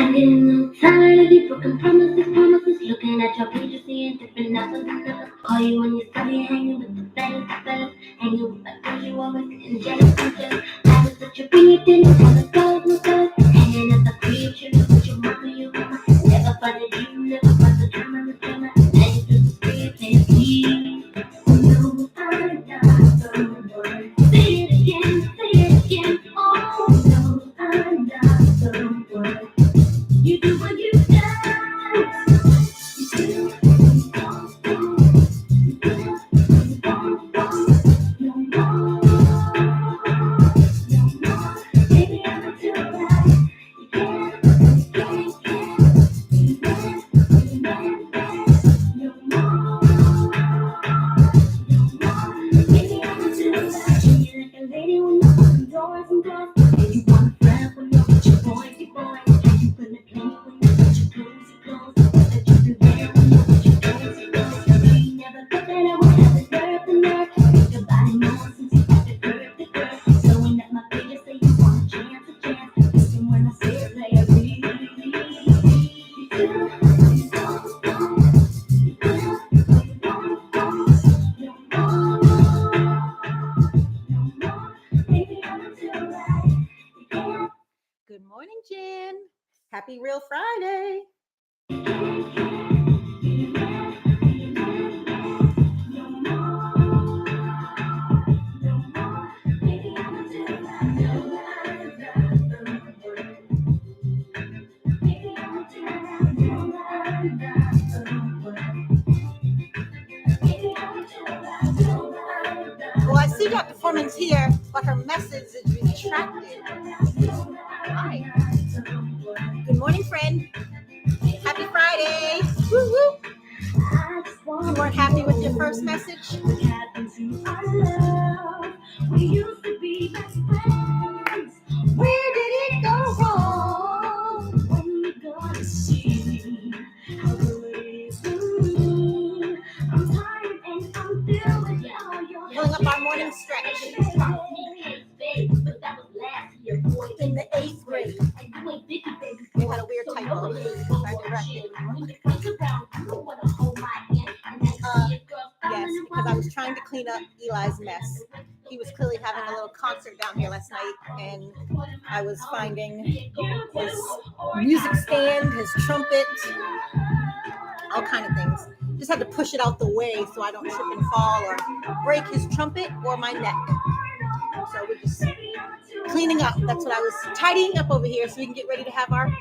I'm getting tired of these broken promises. Looking at your pages, seeing different numbers. Call you when you're study, hanging with the fellas. Hanging with my friends, you always getting jealous. I was such a bring it in, all the girls. Hanging at the preacher, with your mama, you mama. Never find a dream, never find the drama. And you just stay, please. No, I'm not the one. Say it again. Oh, no, I'm not the one. You do what you done. You do what you don't do. You do what you don't do. No more. No more. Baby, I'm too right. You can't. You can't. No more. Baby, I'm too right. Treat you like a lady when you open doors and doors. And you wanna grab when you're with your boys. You gonna play when you're with your clothes. But you do that when you're with your toes. You never thought that I would have the nerve. Think about it more since you got the girl. So when at my face, say you want a chance. Listen when I say it like I really. Good morning, Jen. Happy Real Friday. Well, I see that performance here, but her message is retracted. Hi. Good morning, friend. Happy Friday. Woo woo. You weren't happy with your first message? We used to be best friends. Where did it go wrong? When you gonna see how good it is to me? I'm tired and I'm through with you. Pulling up our morning stretch. But that was last year, boy, In the 8th grade. and you ain't busy, baby. They had a weird typo. I corrected. Yes, because I was trying to clean up Eli's mess. He was clearly having a little concert down here last night, and I was finding his music stand, his trumpet, all kind of things. Just had to push it out the way so I don't trip and fall or break his trumpet or my neck. So we're just cleaning up. That's what I was tidying up over here so we can get ready to have our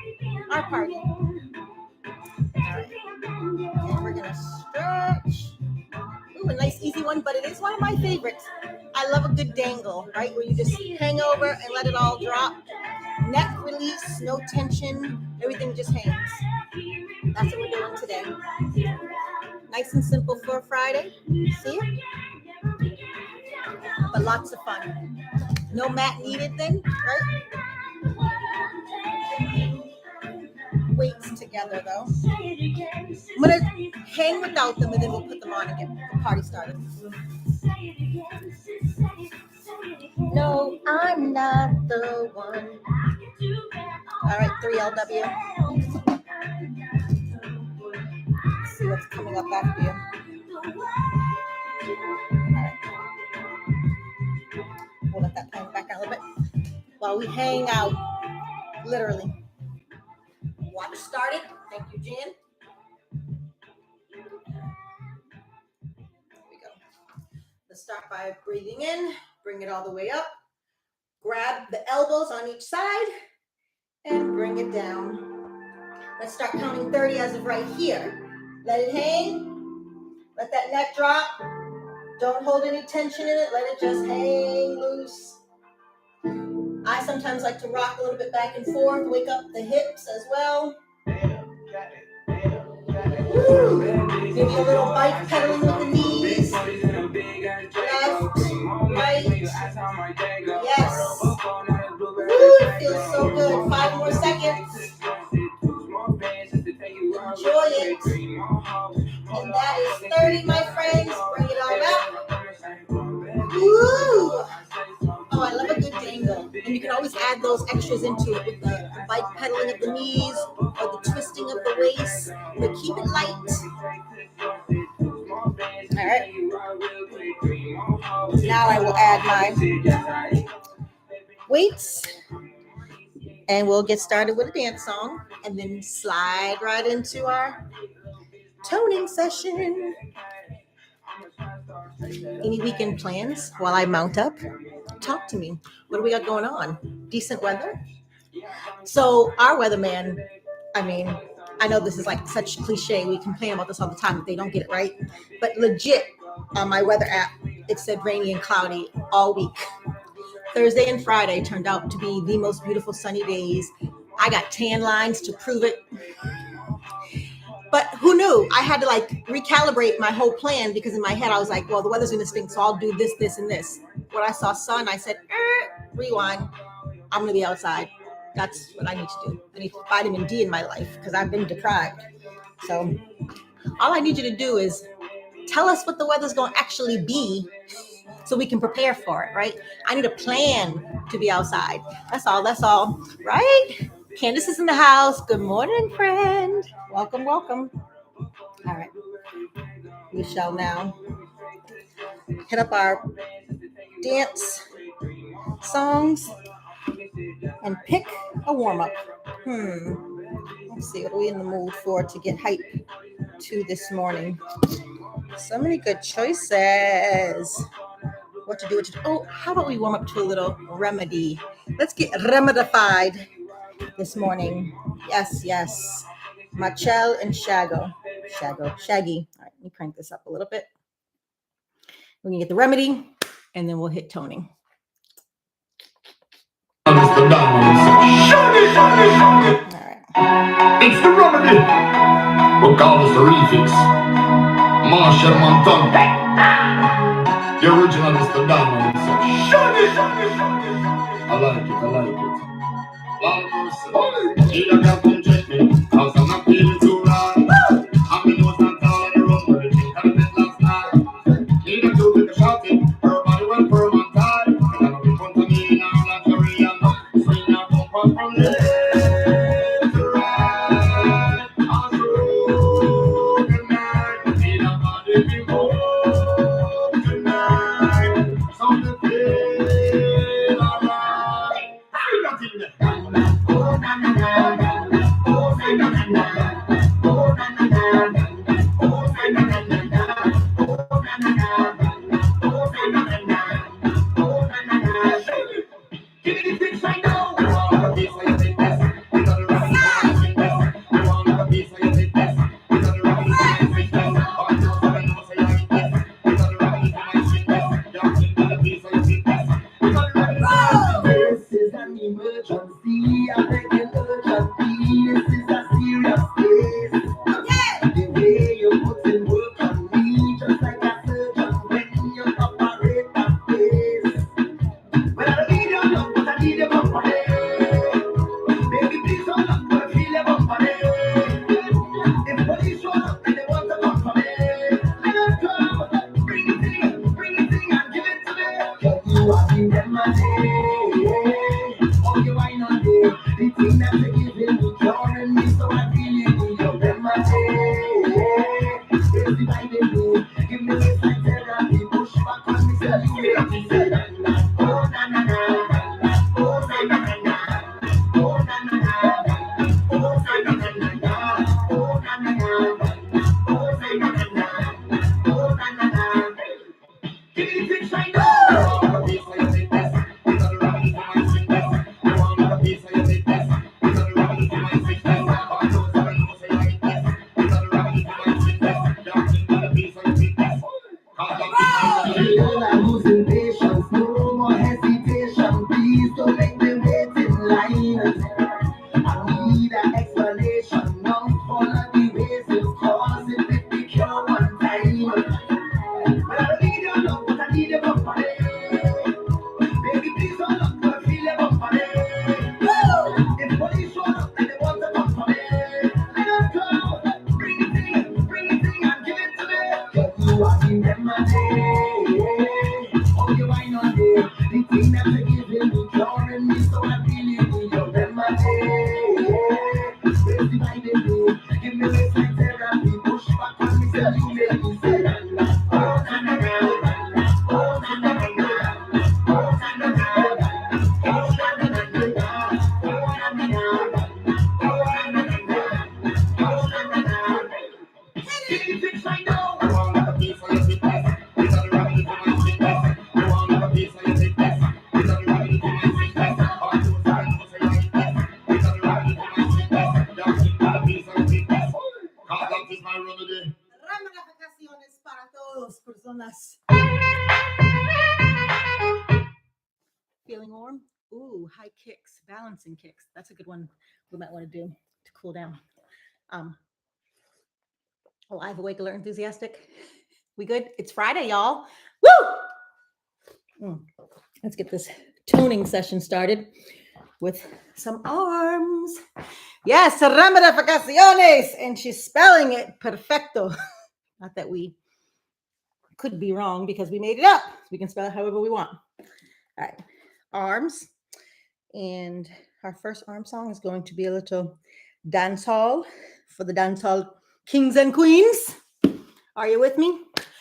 party. All right. And we're gonna stretch. Ooh, a nice easy one, but it is one of my favorites. I love a good dangle, right? Where you just hang over and let it all drop. Neck release, no tension, everything just hangs. That's what we're doing today. Nice and simple for a Friday. See it? But lots of fun. No mat needed then, right? Weights together though. I'm gonna hang without them and then we'll put them on and get the party started. No, I'm not the one. All right, 3LW. Let's see what's coming up after you. All right. We'll let that hang back out a little bit while we hang out, literally. Watch started. Thank you, Jen. Here we go. Let's start by breathing in, bring it all the way up. Grab the elbows on each side and bring it down. Let's start counting 30 as of right here. Let it hang. Let that neck drop. Don't hold any tension in it. Let it just hang loose. I sometimes like to rock a little bit back and forth, wake up the hips as well. Woo. Maybe a little bike pedaling with the knees. Left, right. Yes. Woo, it feels so good. 5 more seconds. Enjoy it. And that is 30, my friends. Bring it on up. Woo! Oh, I love a good dangle. And you can always add those extras into it with the bike pedaling of the knees or the twisting of the waist, but keep it light. All right. Now I will add my weights, and we'll get started with a dance song, and then slide right into our toning session. Any weekend plans while I mount up? Talk to me. What do we got going on? Decent weather? So our weatherman, I mean, I know this is like such cliche. We complain about this all the time that they don't get it right. But legit, on my weather app, it said rainy and cloudy all week. Thursday and Friday turned out to be the most beautiful sunny days. I got tan lines to prove it. But who knew? I had to like recalibrate my whole plan because in my head I was like, well, the weather's going to stink, so I'll do this, this, and this. When I saw sun, I said, rewind. I'm going to be outside. That's what I need to do. I need vitamin D in my life because I've been deprived. So all I need you to do is tell us what the weather's going to actually be so we can prepare for it, right? I need a plan to be outside. That's all, right? Candace is in the house. Good morning, friend. Welcome. All right. We shall now hit up our dance songs and pick a warm-up. Let's see, what are we in the mood for to get hype to this morning? So many good choices. What to do. Oh, how about we warm up to a little remedy? Let's get remedified this morning. Yes. Machel and Shaggy. All right, let me crank this up a little bit. We're going to get the remedy, and then we'll hit toning. All right. It's the remedy. Regardless the refix. Marshall Montana. The original is the diamond. I like it. She don't have come check me, cause I'm not feeling too right. I'm the nose and tall on the road, but the thing that I met last night. Need a two with a shouting, her body well firm and tight. And I'm in front of me in our lingerie and swing her bump up from left to right. On the road tonight, need a body be home tonight. Something feel alright. Feel that in there. form. Ooh, high kicks, balancing kicks. That's a good one we might want to do to cool down. Alive, awake, alert, enthusiastic. We good? It's Friday, y'all. Woo! Let's get this toning session started with some arms. Yes, ramificaciones, and she's spelling it perfecto. Not that we could be wrong because we made it up. We can spell it however we want. All right, arms. And our first arm song is going to be a little dance hall for the dance hall kings and queens. Are you with me?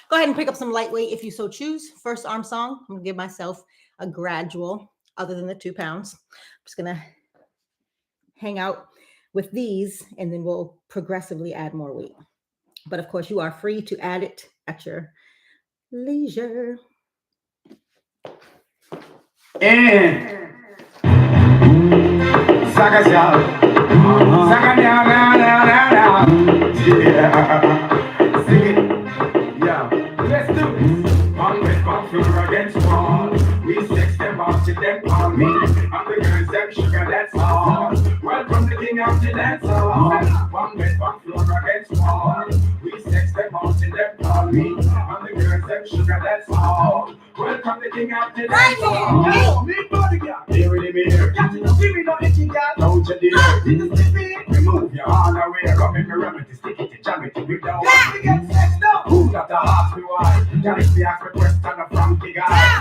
Go ahead and pick up some lightweight if you so choose. First arm song, I'm gonna give myself a gradual, other than the 2 pounds. I'm just gonna hang out with these and then we'll progressively add more weight. But of course, you are free to add it at your leisure. And Saga Saga yeah. Sing it. Yeah. Let's do this. On with my floor against wall. We sex them out to them call me. And the girls them sugar, that's all. Welcome the king of the dance hall. One with my floor against wall. We sex them out to them call me. And the girls them sugar, that's all. Welcome the king of the dance hall. Me body girl, here in the mirror. Got to give me no itching girl. Don't you dare. Did you see me? Remove your hand away. Rub it, remedy, stick it, jam it, we down. Yeah, we get sex now. Who got the heart me why? Can it be asked a question of Frankie guy?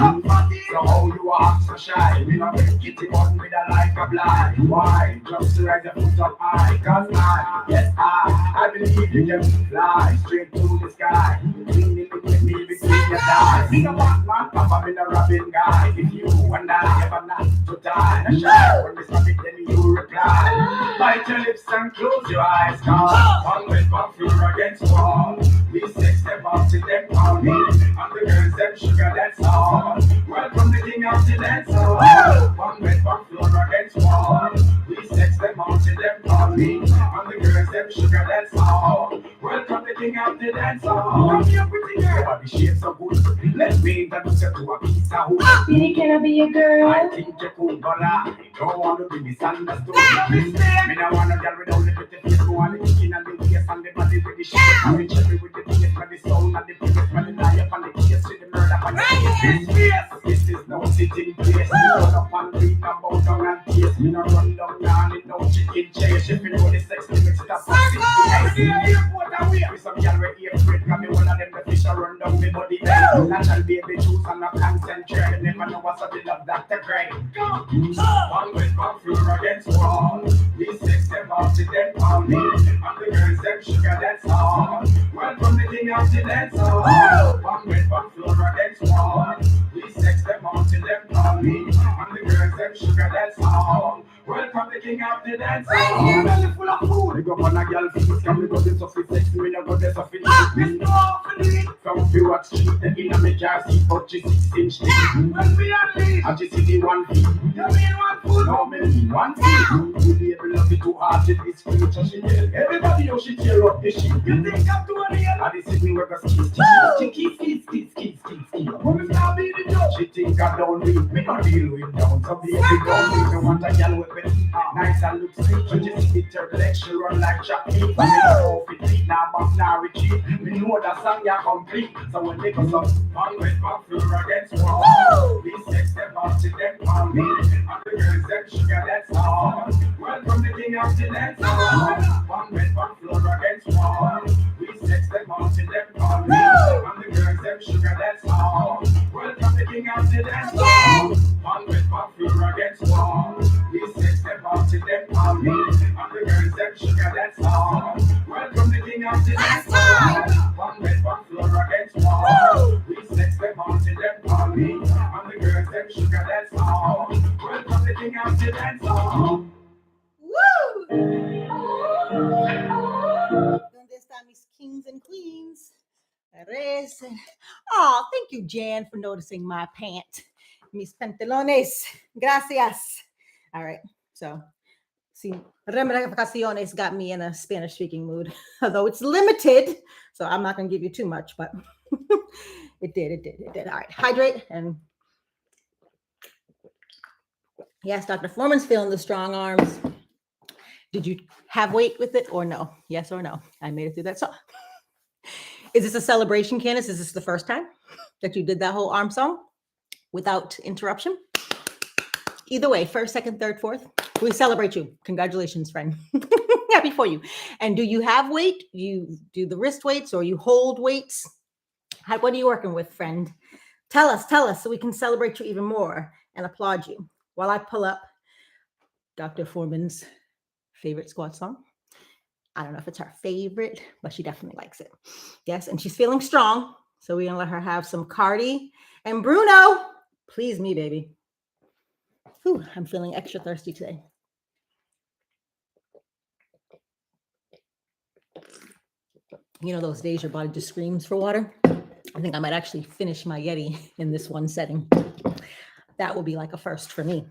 So how you are so shy? We not make kitty button with a like a blind. Why? Just to raise your foot up high. Cause I believe you can fly straight to the sky. Between your thighs. Me no Batman, Papa, me no Robin guy. If you and I ever not to die, I shall when this rabbit then you reply. Bite your lips and close your eyes. Cause one with my floor against wall. We sex them out to them call me. And the girls them sugar, that's all. Welcome the king of the dance hall. One with my floor against wall. We sex them out to them call me. And the girls them sugar, that's all. Welcome the king of the dance hall. Come here, pretty girl. Body shape so good. Let me introduce you to a piece of wood. Baby, can I be your girl? I think you're cool, but I don't want to be misunderstood. Me no want to get rid of the pretty face. Go on the kicking and the waist and the body with the shit. I'm in cherry with the bass and the sound and the biggest man in the eye up and the case with the murder and the case. This is no sitting place. Run up and beat and bow down and taste. Me no run down down in no chicken chase. If you know the sex limit, stop at 68. With some y'all were here afraid. Cause me one of them the fish a run down me body. Natural baby juice and no concentrate. Never know what's up the love that the great. One with my floor against wall. We sex them out to them call me. And the girls them sugar, that's all. Welcome the king of the dance hall. One with my floor against wall. We sex them out to them call me. And the girls them sugar, that's all. Welcome the king of the dance hall. Belly full of food. We go on a girl feet. Can we go this off with sex? We no go this off with it. We no off with it. From you watch street. The inner me car seat. But she 6-inch deep. When we unleash. And she see the 1 feet. You mean 1 foot? No, me mean 1 feet. You be able to be too hard to this creature. She tell everybody how she tear up the sheet. You think I'm doing it? And this is me where go ski. When we start being the judge. She think I don't leave. Me not deal with down. So baby don't leave. Me want a girl with me. Nice and look sweet. When you see the third leg, she run like Jack Meat. When me know if it beat, now bump, now retreat. Me know that song ya complete. So when they go some fun with my floor against wall. We sex them out to them call me. And the girls them sugar, that's all. Welcome the king of the dance hall. One with my floor against wall. We sex them out to them call me. And the girls them sugar, that's all. Welcome the king of the dance hall. One with my floor against wall. We sex them out to them call me. And the girls them sugar, that's all. Welcome the king of the dance hall. One with my floor against wall. We sex them out to them call me. And the girls them sugar, that's all. Welcome the king of the dance hall. Woo! Donde están mis kings and queens? Oh, thank you, Jan, for noticing my pant. Mis pantalones. Gracias. All right. So, see, ramificaciones got me in a Spanish-speaking mood, although it's limited. So I'm not going to give you too much, but it did. All right. Hydrate and Yes, Dr. Foreman's feeling the strong arms. Did you have weight with it or no? Yes or no? I made it through that song. Is this a celebration, Candace? Is this the first time that you did that whole arm song without interruption? Either way, first, second, third, fourth, we celebrate you. Congratulations, friend. Happy for you. And do you have weight? You do the wrist weights or you hold weights? What are you working with, friend? Tell us so we can celebrate you even more and applaud you while I pull up Dr. Foreman's favorite squat song. I don't know if it's her favorite, but she definitely likes it. Yes, and she's feeling strong. So we're gonna let her have some Cardi and Bruno. Please me, baby. Whew, I'm feeling extra thirsty today. You know those days your body just screams for water? I think I might actually finish my Yeti in this one setting. That will be like a first for me.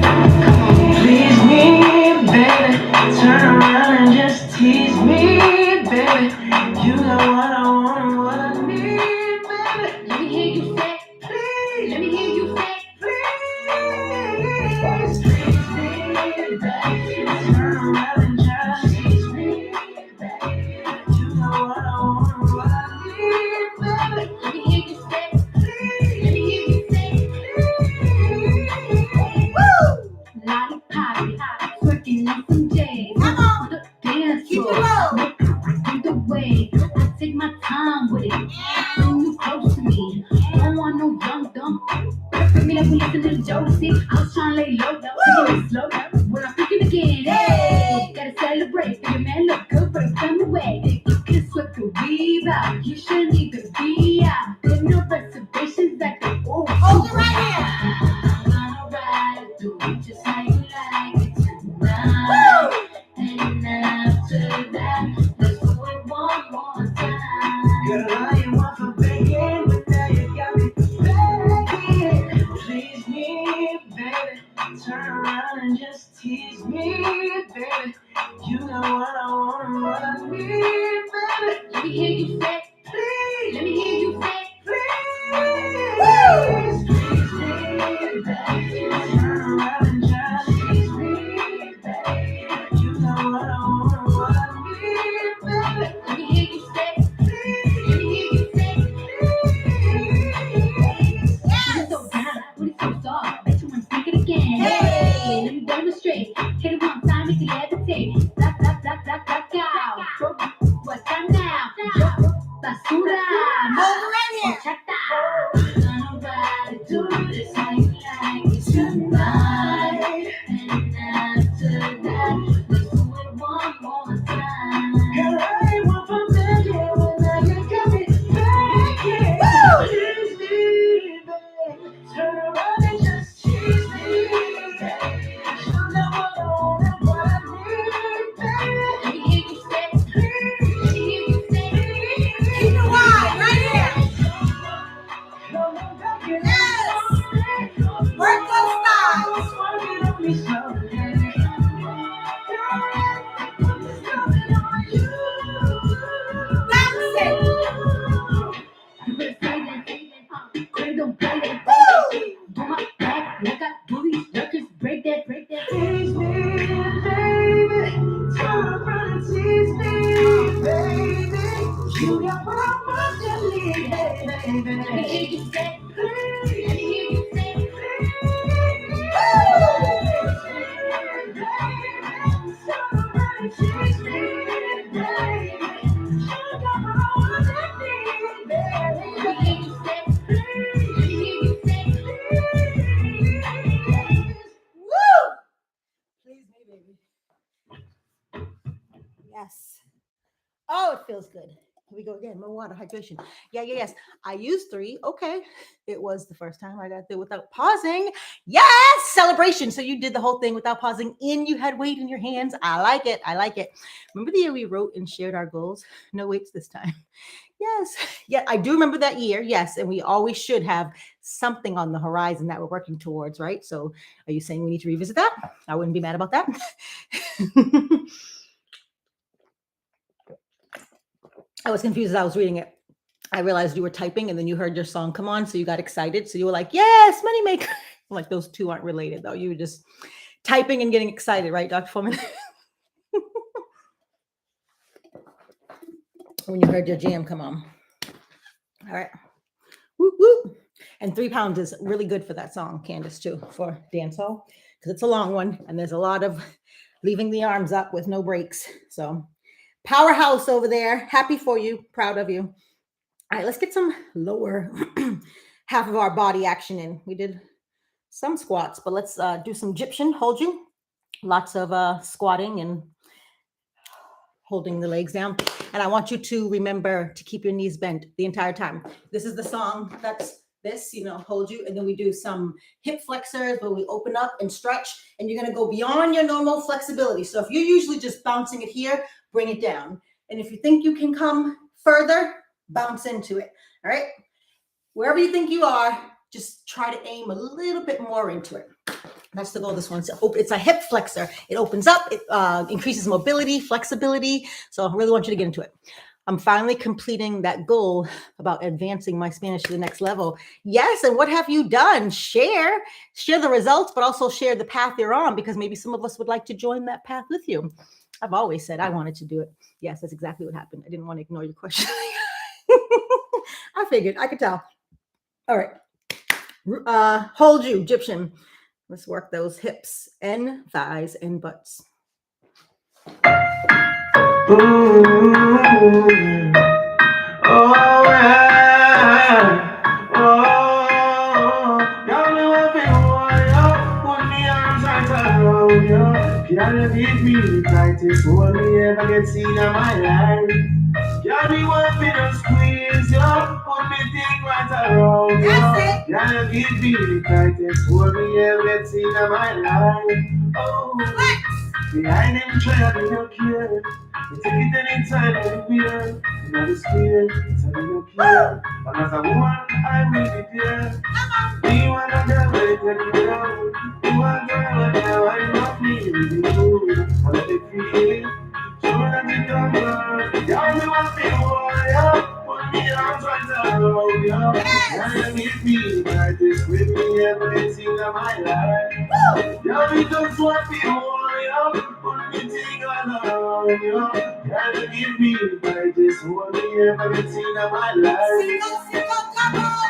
Please me, baby. Turn around and just tease me, baby. You know what I want and what I need, baby. Let me hear you say, Please, let me hear you say, please, please me, baby. Turn around and just tease me, baby. You know what I want and what I need, baby. let me hear you say, let me hear you say, lollipop, twerking on some J. Come on. The dance Keep it floor, low. the way I take my time with it. Bring you close to me. Don't want no young dumb. Bring me like we listen to Josie. I was trying to lay low, taking it slow. When I'm freaking again, hey, gotta celebrate. Your man look good, but come away. You can sweat the weave out. You shouldn't even be out. There's no reservations at the wall. Hold it right here. I'm gonna ride through just how you like it tonight. And after that, let's do it one more time. Girl, I ain't one for begging, but now you got me begging. Please me, baby. Turn around and just tease me, baby. You know what I want and what I need, baby. Let me hear you say, Please, let me hear you say, please, please me, baby. Turn around and just tease me, baby. You know what I want and what I need, baby. let me hear you say, let me hear you say. You're so down, booty so soft. Bet you want to take it again. Hey, let me demonstrate. Hit it one time, make you levitate. Black, black, black, black, black out. What's time now? Basura. Hold it right here. Chata. Gonna ride it, do this how you like it tonight. And after that, let's do it one more time. Girl, I ain't one for begging, but now you got me begging. Please me, baby. Turn around and just tease me, baby. You know what I want and what I need, baby. Let me hear you say, let me hear you say. Keep it wide right here. Come on, begging. Yes. Work those thighs. Just wanna get on me someday. Bounce it. You better say that, Craig don't play that. Woo. Do my back like I do these records. Break that, break that. Tease me, baby. Turn around and tease me, baby. You got what I want and need, Let me baby. hear you say, let me hear you say. Let me hear you say, let me hear you say. Woo. Please me, baby. Yes. Oh, it feels good. Here we go again. More water, hydration. Yes. I used 3. Okay. It was the first time I got there without pausing. Yes. Celebration. So you did the whole thing without pausing and you had weight in your hands. I like it. Remember the year we wrote and shared our goals? No weights this time. Yes. Yeah, I do remember that year. Yes. And we always should have something on the horizon that we're working towards, right? So are you saying we need to revisit that? I wouldn't be mad about that. I was confused as I was reading it. I realized you were typing and then you heard your song come on, so you got excited. So you were like, yes, Moneymaker. Like those two aren't related though. You were just typing and getting excited, right, Dr. Foreman? When you heard your jam come on. All right. Whoop, whoop. And 3 pounds is really good for that song, Candace, too, for dancehall, because it's a long one and there's a lot of leaving the arms up with no breaks. So powerhouse over there. Happy for you. Proud of you. All right, let's get some lower half of our body action in. We did some squats, but let's do some Egyptian. Hold you. Lots of squatting and holding the legs down. And I want you to remember to keep your knees bent the entire time. This is the song that's this, hold you. And then we do some hip flexors where we open up and stretch. And you're going to go beyond your normal flexibility. So if you're usually just bouncing it here, bring it down. And if you think you can come further, bounce into it. All right. Wherever you think you are, just try to aim a little bit more into it. That's the goal. This one. It's a hip flexor. It opens up. It increases mobility, flexibility. So I really want you to get into it. I'm finally completing that goal about advancing my Spanish to the next level. Yes. And what have you done? Share the results, but also share the path you're on, because maybe some of us would like to join that path with you. I've always said I wanted to do it. Yes, that's exactly what happened. I didn't want to ignore your question. I figured I could tell. All right. Hold you, Egyptian. Let's work those hips and thighs and butts. Ooh, oh yeah, oh, y'all know I've been on put me arms right around you. Can you give me the tightest hold me ever get seen in my life? Can you want me to squeeze you, put me thing right around you? Can you give me the tightest hold me ever get seen in my life? Oh, behind them trying to no care. You take it anytime, anywhere. You're not scared, it's a little care. But as a woman, I really care. You want a girl, let it take you down. You want a girl, let it wind up me with you. I let it feel. Show me that you don't burn. Y'all me want me warrior. Put me arms right around you. And you give me the tightest grip me ever seen in my life. Y'all me just want me warrior. Put me thing all around you. And you give me the tightest hold me ever seen in my life.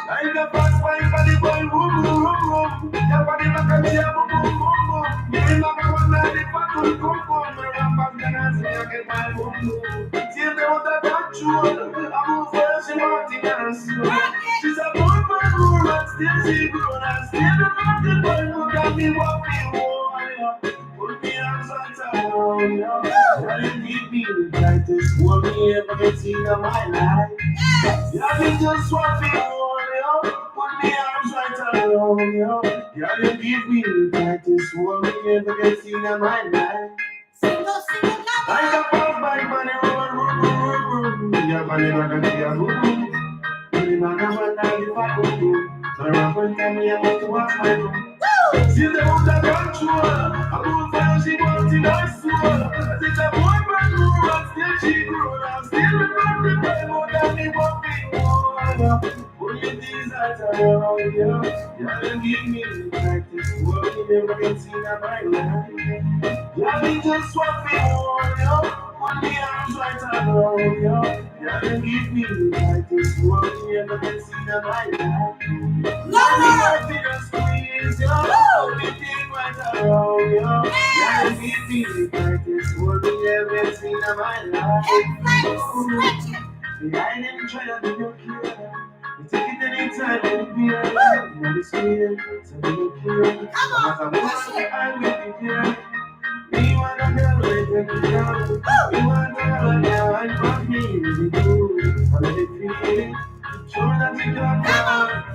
Like a fast fight for the boy, boom, boom, boom, boom. Your body like a chair, boom, boom, boom, boom. Me in love with one like the fat one, boom, boom. Me run back then I say I get my boom, boom. See me with the control. I move where she want it and slow. She's a boy, boy, boy, and still she grown. And still the mountain boy who got me walking warrior. Put me arms right around you. And you give me the tightest hold me ever seen in my life. Yeah, me just want me warrior. Put me arms right around you. Yeah, you give me the tightest hold me ever seen in my life. Like a pop bike on the road, yeah, but never gonna be a room. Really not a man that you fight with you. So I'm going to tell me about to watch my room. See the one that control. I move fire, she wants in her soul. I think that boy man move and still she grow. I'm still remember the way more than me walking on. Put your things out around you. Yeah, you give me the practice. What you never can see in my life. Yeah, me just want me on you. Put me arms right around you. Yeah, you give me the practice. What you never can see in my life. Yeah, me just squeeze you. Put me thing right around you. Yeah, you give me the practice. What you never see in my life. Behind them trying to do care. You take it anytime, anywhere. You're not scared, so you don't care. As a woman, I will be there. Me want a girl, let it take you down. You want a girl, now I want me with you. I let it feel. Show me that you don't know.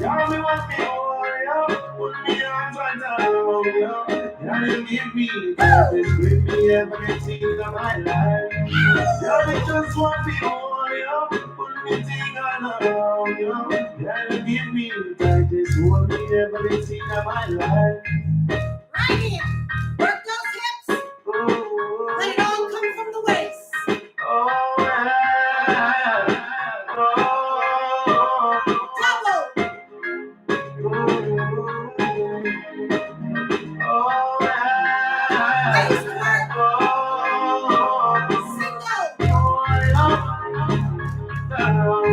Y'all me want me warrior. Put me arms right around you. Y'all you give me the tightest grip me ever get seen in my life. Y'all me just want me warrior. Put me thing all around you. Y'all you give me the tightest hold me ever get seen in my life. Right here. Work those hips. Oh, Let it all come from the waist. oh, yeah. Oh,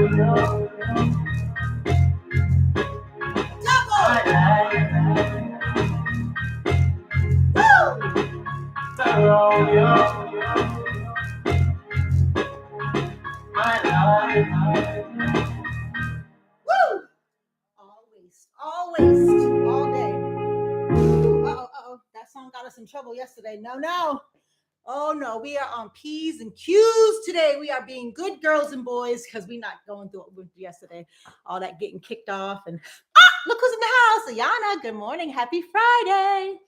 Woo! Always, all day. Uh-oh. That song got us in trouble yesterday. No. Oh no, we are on P's and Q's today. We are being good girls and boys because we're not going through what we went through yesterday. All that getting kicked off and look who's in the house. Ayana, good morning. Happy Friday.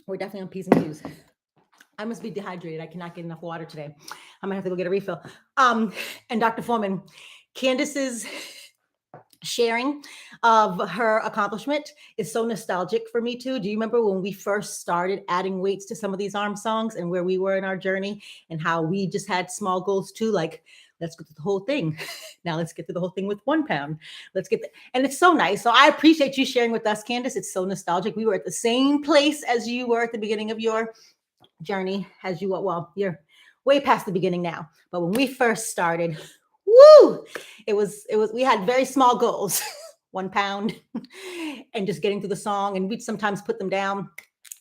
We're definitely on P's and Q's. I must be dehydrated. I cannot get enough water today. I might have to go get a refill. And Dr. Foreman, Candace's sharing of her accomplishment is so nostalgic for me too. Do you remember when we first started adding weights to some of these arm songs and where we were in our journey and how we just had small goals too? Like, let's get to the whole thing. Now let's get to the whole thing with 1 pound. And it's so nice. So I appreciate you sharing with us, Candace. It's so nostalgic. We were at the same place as you were at the beginning of your journey as you, well, you're way past the beginning now. But when we first started, woo, we had very small goals, 1 pound and just getting through the song. And we'd sometimes put them down.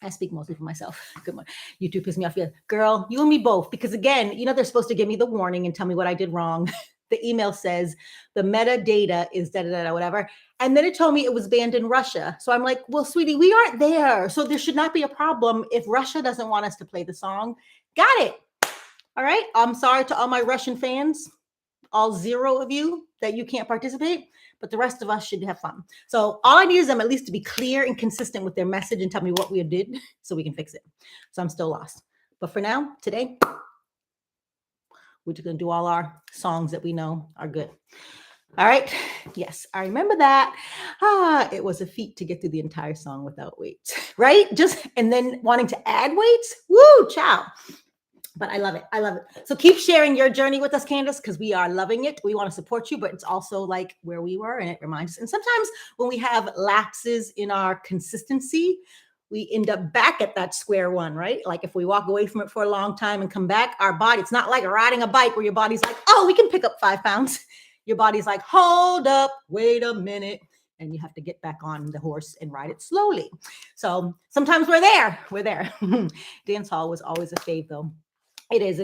I speak mostly for myself. Good morning. You two piss me off. Yeah, girl, you and me both. Because again, they're supposed to give me the warning and tell me what I did wrong. The email says the metadata is da-da-da-da, whatever. And then it told me it was banned in Russia. So I'm like, well, sweetie, we aren't there. So there should not be a problem if Russia doesn't want us to play the song. Got it. All right. I'm sorry to all my Russian fans, all 0 of you that you can't participate, but the rest of us should have fun. So all I need is them at least to be clear and consistent with their message and tell me what we did so we can fix it. So I'm still lost. But for now, today, we're just going to do all our songs that we know are good. All right. Yes, I remember that. It was a feat to get through the entire song without weights, right? And then wanting to add weights. Woo, ciao. But I love it. I love it. So keep sharing your journey with us, Candace, because we are loving it. We want to support you, but it's also like where we were and it reminds us. And sometimes when we have lapses in our consistency, we end up back at that square one, right? Like if we walk away from it for a long time and come back, our body, it's not like riding a bike where your body's like, oh, we can pick up 5 pounds. Your body's like, hold up, wait a minute. And you have to get back on the horse and ride it slowly. So sometimes we're there. Dance hall was always a fave though. It is.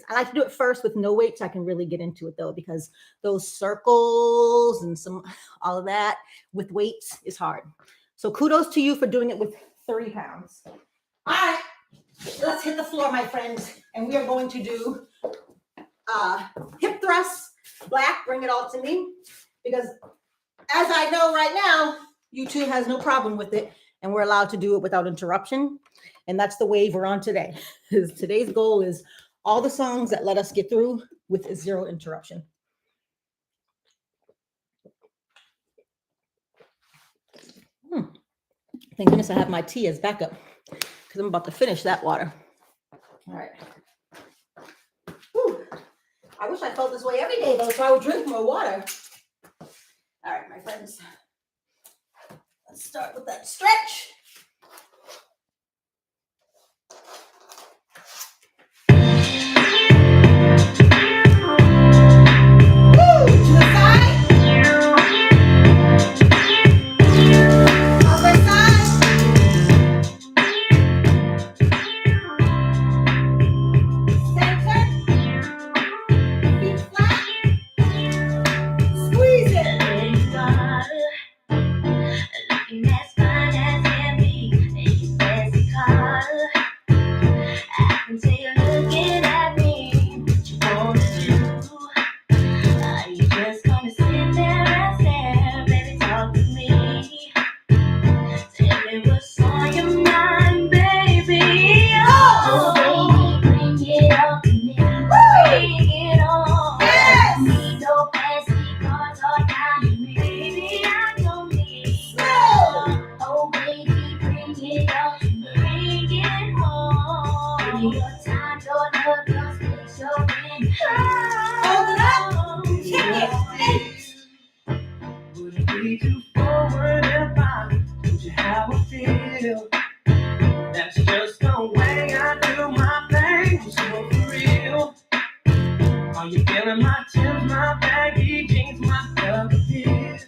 I like to do it first with no weights. I can really get into it though, because those circles and all of that with weights is hard. So kudos to you for doing it with 3 pounds. All right, let's hit the floor, my friends. And we are going to do hip thrusts. Black, bring it all to me. Because as I know right now, YouTube has no problem with it. And we're allowed to do it without interruption. And that's the wave we're on today. Today's goal is all the songs that let us get through with 0 interruption. Thank goodness I have my tea as backup because I'm about to finish that water. All right. Whew. I wish I felt this way every day though, so I would drink more water. All right, my friends. Let's start with that stretch. Looking as fine as him. How you feeling? My Tim's, my baggy jeans, my Doug fit.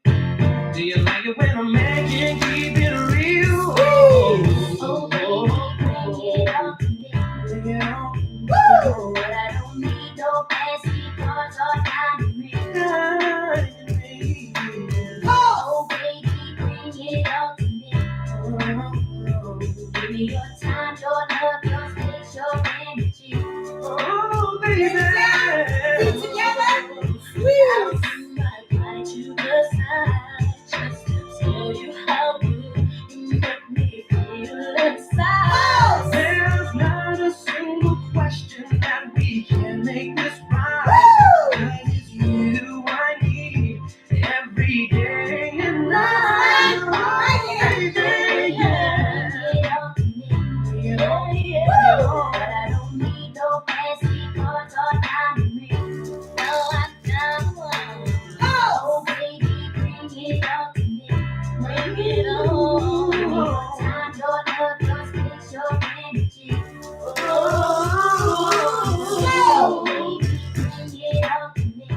Do you like it when a man can keep it real? Oh, baby, bring it on to me. Bring it on. But I don't need no fancy cars or diamond rings. Oh, baby, bring it on to me. Give me your time, your love, your space, your energy. Oh, baby. Sing together. I'll do my part to the side, just to tell you how good you make me feel inside. There's not a single question that we can make this right. 'Cause it's you I need every day and night. Baby, yeah. But I don't need no fancy cars or diamond rings. No, I don't. Oh, baby, bring it on to me. Bring it on. Give me your time, your love, your space, your energy. Oh, baby, bring it on to me.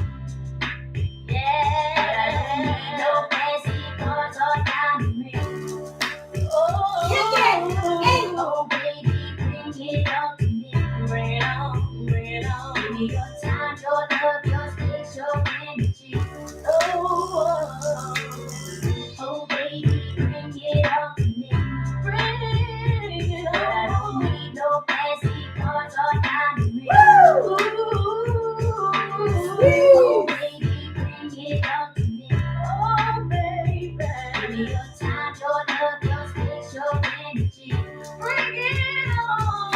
Yeah. But I don't need no fancy cars or diamond rings. Oh, baby, bring it on to me. Bring it on, bring it on. Give me your time, your love, your space, your energy. Oh, baby, bring it on to me. Bring it on. But I don't need no fancy cars or diamond rings. Oh, baby, bring it on to me. Oh, baby, give me your time, your love, your space, your energy. Bring it on.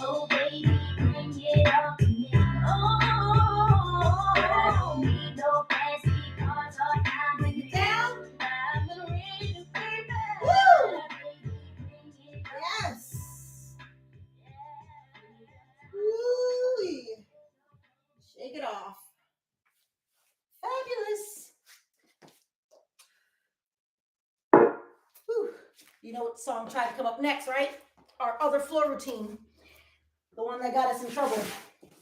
Oh, baby, bring it on to me. But I don't need no fancy cars or diamond rings. Diamond rings, baby. Bring it on. Yes. Ooh. Shake it off. Fabulous. Whew. You know what song tried to come up next, right? Our other floor routine. The one that got us in trouble.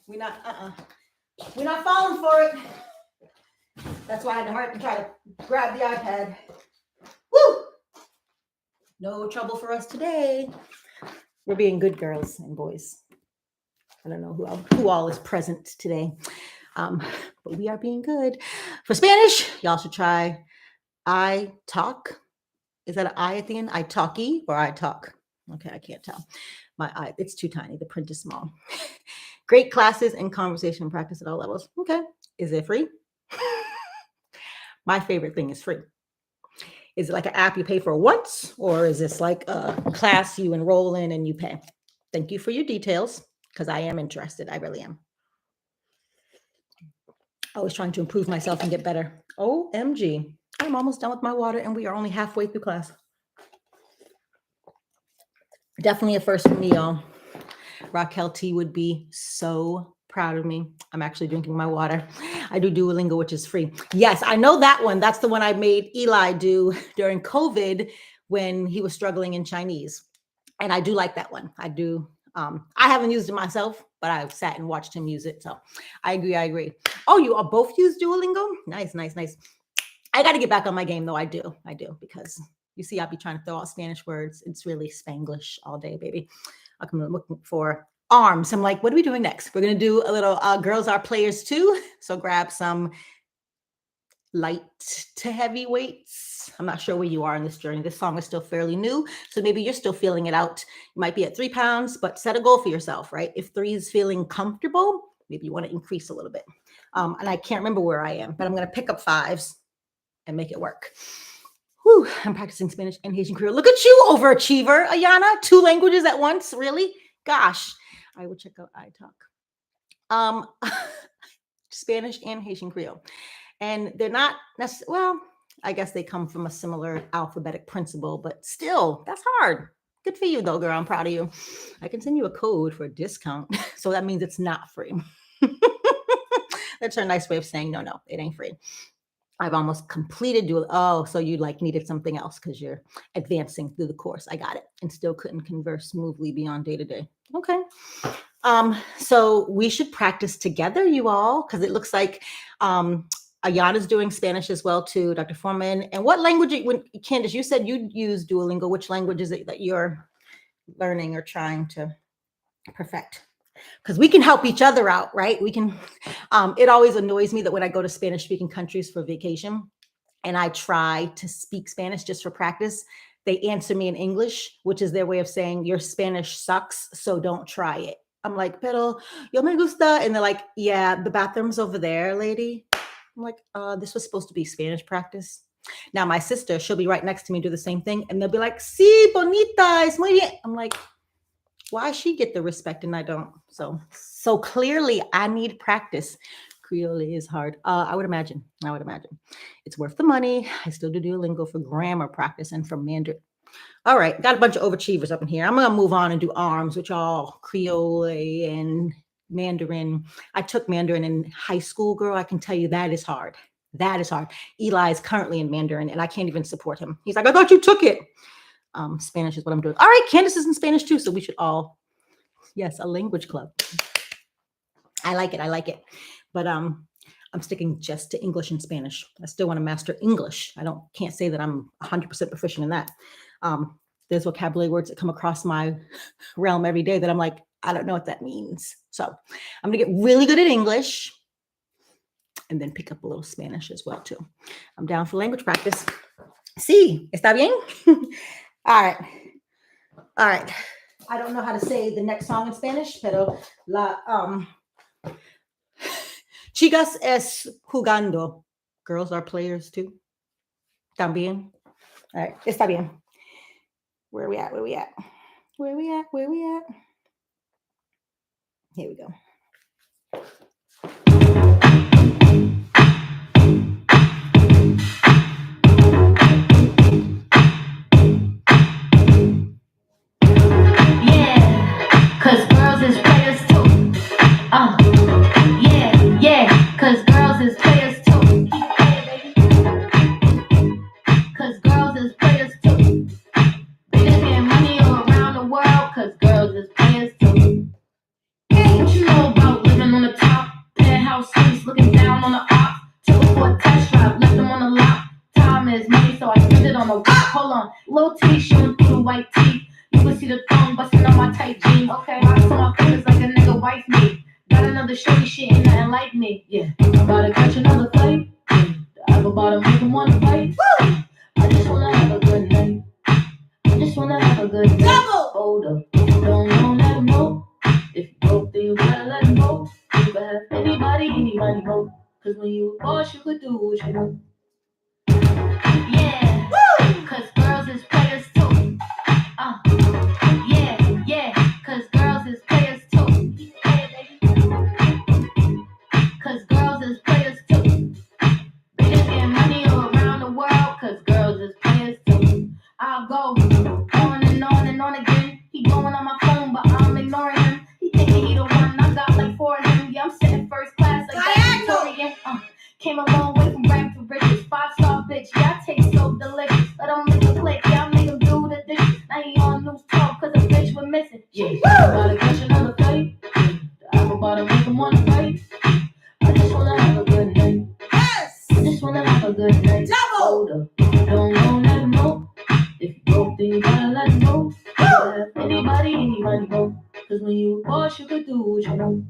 We're not falling for it. That's why I had to hurry and try to grab the iPad. Woo! No trouble for us today. We're being good girls and boys. I don't know who all is present today. But we are being good. For Spanish, y'all should try I talk. Is that an I at the end? I talkie or I talk? Okay, I can't tell. My eye, it's too tiny. The print is small. Great classes and conversation practice at all levels. Okay. Is it free? My favorite thing is free. Is it like an app you pay for once, or is this like a class you enroll in and you pay? Thank you for your details, because I am interested. I really am. Always trying to improve myself and get better. OMG. I'm almost done with my water and we are only halfway through class. Definitely a first for me, y'all. Raquel T would be so proud of me. I'm actually drinking my water. I do Duolingo, which is free. Yes, I know that one. That's the one I made Eli do during COVID when he was struggling in Chinese. And I do like that one. I do. I haven't used it myself, but I've sat and watched him use it. So I agree. Oh, you all both use Duolingo? Nice. I got to get back on my game, though. I do, because you see, I'll be trying to throw out Spanish words. It's really Spanglish all day, baby. I'm looking for arms. I'm like, what are we doing next? We're going to do a little Girls Are Players too. So grab some light to heavy weights. I'm not sure where you are in this journey. This song is still fairly new. So maybe you're still feeling it out. You might be at 3 pounds, but set a goal for yourself, right? If 3 is feeling comfortable, maybe you want to increase a little bit. And I can't remember where I am, but I'm going to pick up 5s and make it work. Whew, I'm practicing Spanish and Haitian Creole. Look at you, overachiever, Ayana. 2 languages at once, really? Gosh, I will check out iTalk. Spanish and Haitian Creole. And they're not necessarily, well, I guess they come from a similar alphabetic principle, but still, that's hard. Good for you, though, girl. I'm proud of you. I can send you a code for a discount. So that means it's not free. That's a nice way of saying, no, it ain't free. I've almost completed Duolingo. Oh, so you needed something else because you're advancing through the course. I got it. And still couldn't converse smoothly beyond day to day. Okay. So we should practice together, you all, because it looks like Ayana's doing Spanish as well too, Dr. Foreman. And what language, when Candace, you said you use Duolingo, which language is it that you're learning or trying to perfect? Because we can help each other out, right? We can, it always annoys me that when I go to Spanish speaking countries for vacation and I try to speak Spanish just for practice, they answer me in English, which is their way of saying your Spanish sucks, so don't try it. I'm like, pero yo me gusta. And they're like, yeah, the bathroom's over there, lady. I'm like, this was supposed to be Spanish practice. Now, my sister, she'll be right next to me, do the same thing. And they'll be like, sí, bonita, es muy bien. I'm like, why she get the respect and I don't? So clearly I need practice. Creole is hard. I would imagine. It's worth the money. I still do Duolingo for grammar practice and for Mandarin. All right, got a bunch of overachievers up in here. I'm gonna move on and do arms, which are Creole and Mandarin. I took Mandarin in high school, girl. I can tell you that is hard. That is hard. Eli is currently in Mandarin and I can't even support him. He's like, I thought you took it. Spanish is what I'm doing. All right, Candace is in Spanish too, so we should all, yes, a language club. I like it. But I'm sticking just to English and Spanish. I still want to master English. Can't say that I'm 100% proficient in that. There's vocabulary words that come across my realm every day that I'm like, I don't know what that means. So I'm gonna get really good at English and then pick up a little Spanish as well too. I'm down for language practice. Sí, ¿está bien? All right. I don't know how to say the next song in Spanish, pero chicas es jugando. Girls are players too. También. All right, está bien. Where we at? Here we go. Cause girls is players too. Cause girls is players too. Keep playing, baby. Cause girls is players too. Bigger than money all around the world. Cause girls is players too. Hey, what you know about living on the top? Penthouse suites, looking down on the op. Took her for a test drive, left them on the lot. Time is money, so I spend it on the rock. Hold on, little T showing through the white teeth. You can see the thong busting on my tight jeans. Okay, rocks on my fingers like a nigga wife me. Got another shorty, shit ain't nothing like me. Yeah, about to catch another fight. I go about to make him wanna fight. I just wanna have a good night. I just wanna have a good night. Hold up, if you don't know, let him know. If you broke, then you gotta let him go. You can have anybody know. Cause when you a boss, you could do what you know. Yeah, cause girls is players too. Cause girls is players too. Cause girls is players too. Bigger than money all around the world. Cause girls is players too. I'll go on and on again. He blowing on my phone, but I'm ignoring him. He thinking he the one. I got like 4 of him. Yeah, I'm sitting first class like that Victorian. Came a long way from rank to riches. 5-star bitch, yeah, I taste so delicious. Let him lick a click, yeah, I make him do the dishes. Now he on news 12 cause a bitch went missing. Yeah, about to catch another fight. I'm about to make him wanna fight. I just wanna have a good night. Yes! I just wanna have a good night. Hold up, if you don't know, let him know. If you broke, then you gotta let him know. Anybody know. Cause when you a boss, you could do what you know.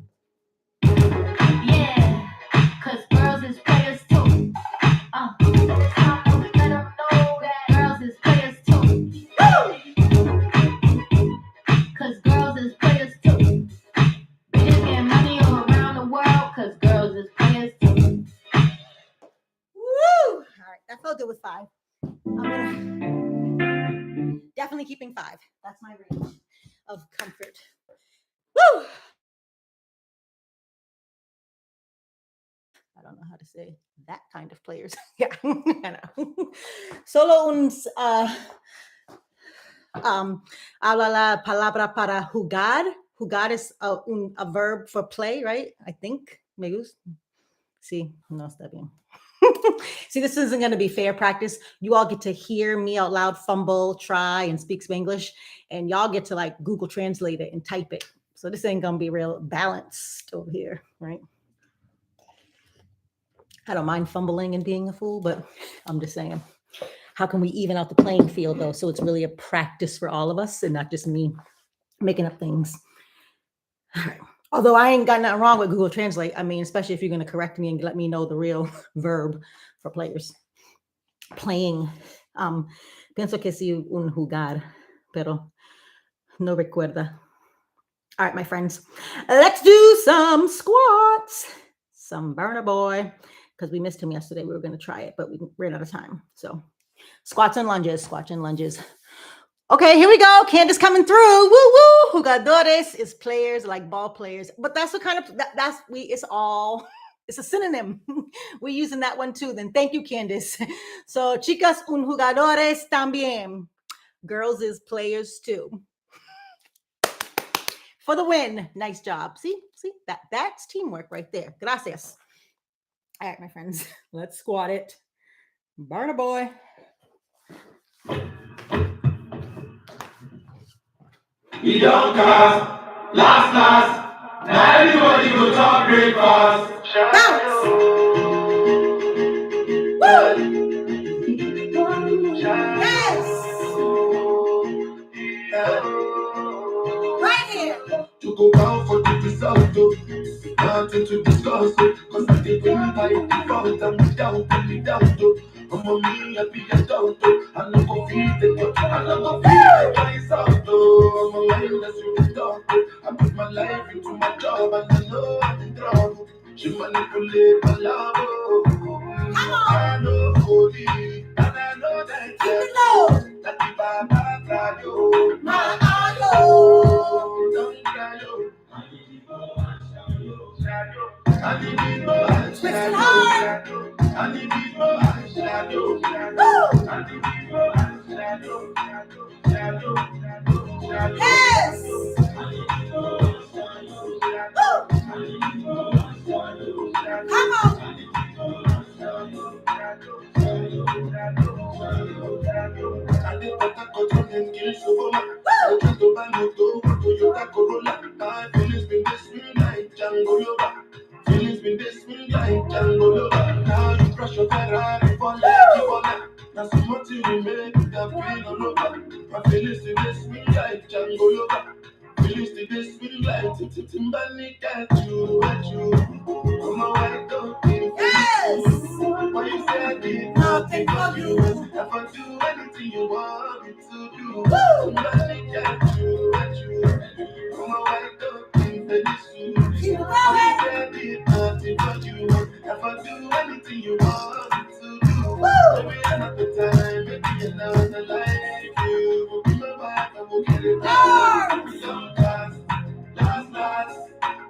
Yeah, cause girls is players too. It's time to let them know that girls is players too. Cause girls is players too. Bigger than money all around the world. Cause girls is players too. Woo! All right, that felt good with 5. Definitely keeping 5. That's my range of comfort. Woo! I don't know how to say that kind of players. Yeah, I know. Solo uns habla la palabra para jugar. Jugar is a verb for play, right? I think. Me gusta. Sí, no está bien. See, this isn't going to be fair practice. You all get to hear me out loud fumble, try, and speak Spanglish, and y'all get to like Google Translate it and type it. So this ain't going to be real balanced over here, right? I don't mind fumbling and being a fool, but I'm just saying, how can we even out the playing field though? So it's really a practice for all of us and not just me making up things. All right. Although I ain't got nothing wrong with Google Translate. I mean, especially if you're going to correct me and let me know the real verb for players. Playing. Pienso que sí un jugar, pero no recuerda. All right, my friends, let's do some squats. Some burner boy, because we missed him yesterday. We were going to try it, but we ran out of time. So squats and lunges, squats and lunges. Okay, here we go. Candace coming through. Woo woo. Jugadores is players like ball players, but that's what kind of it's a synonym. We're using that one too. Then thank you, Candace. So chicas un jugadores también. Girls is players too. For the win. Nice job. See that's teamwork right there. Gracias. All right, my friends, let's squat it. Burner boy. We don't cast, last, now everybody go talk great fast. Bounce. Woo. Yes. Right here. To go down for the result, nothing to discuss, cause I did win by default, and without, I'm on me, I be a doubt, I no go feed it, I no go feed it myself, I'm a mindless you talk, I put my life into my job, and I know I'm in trouble, she manipulate my love, I know holy, and I know that that the Baba cry, my don't cry, Twisting hard. Yes. Come on. Feelings been this me like Django. Now you crush your Ferrari for like now so much you make that feel all over. My feelings to this me like Django. Feelings to this me like Timbani at you. Come on, I don't think what you said did nothing for you. If I do anything you want me to do, Timbani at you. Come on, I don't think that Keep going. nothing but you. If I do anything you want me to do, maybe another time, maybe another life. You will be my wife, and we'll get it done. Sometimes, last,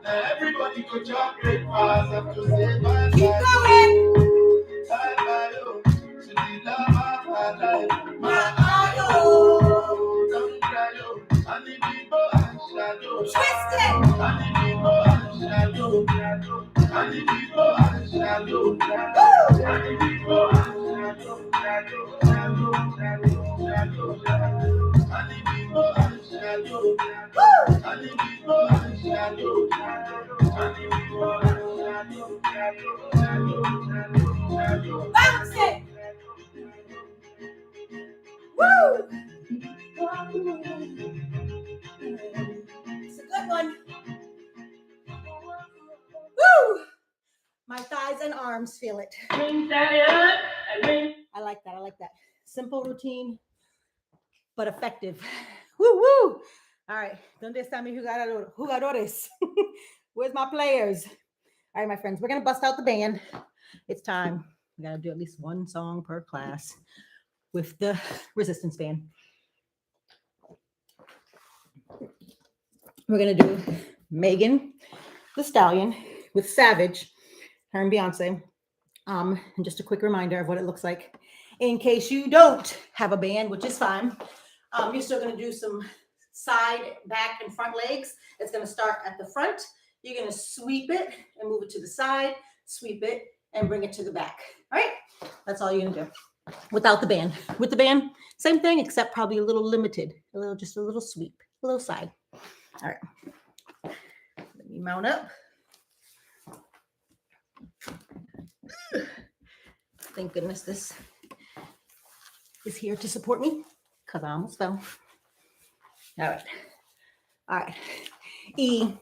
now everybody go jump great fast. Have to say bye. Keep going. Bye, to the love of my life. My idol. Don't cry, and the people I shadow. Twist it. And the people I shadow. And the people I shadow. Woo. And the people I shadow. And the people I shadow. Woo. And the people I shadow. And the people I shadow. Bounce it. Woo. It's a good one. Woo. My thighs and arms feel it. I like that. Simple routine, but effective. Woo woo. All right. ¿Dónde están mis jugadores? Where's my players? All right, my friends, we're gonna bust out the band. It's time. We gotta do at least one song per class with the resistance band. We're gonna do Megan Thee Stallion with Savage, her and Beyonce. And just a quick reminder of what it looks like in case you don't have a band, which is fine. You're still gonna do some side, back, and front legs. It's gonna start at the front. You're gonna sweep it and move it to the side, sweep it and bring it to the back. All right, that's all you're gonna do. Without the band. With the band, same thing, except probably a little limited, just a little sweep, a little side. All right, let me mount up. Thank goodness this is here to support me, because I almost fell. All right. All right. Y